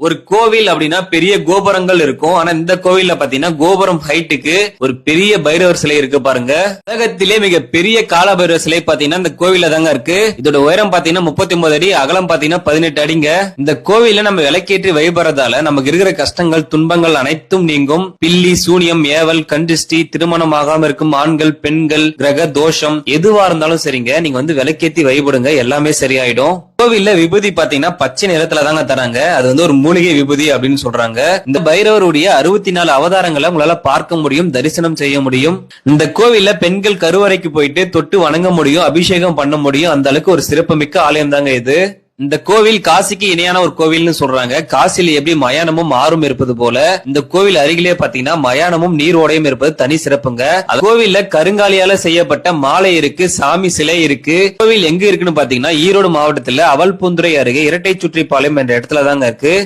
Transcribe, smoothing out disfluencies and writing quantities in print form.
ஒரு கோவில் அப்படின்னா பெரிய கோபுரங்கள் இருக்கும். ஆனா இந்த கோவில்ல பாத்தீங்கன்னா கோபுரம் ஹைட்டுக்கு ஒரு பெரிய பைரவர் சிலை இருக்கு பாருங்க. உலகத்திலே மிக பெரிய கால பைரவர் சிலை பாத்தீங்கன்னா இந்த கோவில்ல தாங்க இருக்கு. இதோட உயரம் பாத்தீங்கன்னா 39 அடி, அகலம் பாத்தீங்கன்னா 18 அடிங்க. இந்த கோவில்ல நம்ம விளக்கேற்றி வழிபடுறதால நமக்கு இருக்கிற கஷ்டங்கள் துன்பங்கள் அனைத்தும் நீங்கும். பில்லி சூனியம் ஏவல் கண்டிஷ்டி, திருமணம் ஆகாம இருக்கும் ஆண்கள் பெண்கள், கிரக தோஷம் எதுவா இருந்தாலும் சரிங்க, நீங்க வந்து விளக்கேற்றி வழிபடுங்க, எல்லாமே சரியாயிடும். கோவில்ல விபூதி பாத்தீங்கன்னா பச்சை நிறத்துல தாங்க தராங்க. அது வந்து ஒரு மூலிகை விபூதி அப்படின்னு சொல்றாங்க. இந்த பைரவருடைய 64 அவதாரங்களை உங்களால பார்க்க முடியும், தரிசனம் செய்ய முடியும். இந்த கோவில்ல பெண்கள் கருவறைக்கு போயிட்டு தொட்டு வணங்க முடியும், அபிஷேகம் பண்ண முடியும். அந்த அளவுக்கு ஒரு சிறப்புமிக்க ஆலயம் தாங்க இது. இந்த கோவில் காசிக்கு இணையான ஒரு கோவில்னு சொல்றாங்க. காசில எப்படி மயானமும் ஆறும் இருப்பது போல இந்த கோவில் அருகிலே பாத்தீங்கன்னா மயானமும் நீரோடையும் இருப்பது தனி சிறப்புங்க. கோவில்ல கருங்காலியால செய்யப்பட்ட மாலை இருக்கு, சாமி சிலை இருக்கு. கோவில் எங்க இருக்குன்னு பாத்தீங்கன்னா ஈரோடு மாவட்டத்துல அவல்பூந்துறை அருகே இரட்டை சுற்றிப்பாளையம் என்ற இடத்துல தாங்க இருக்கு.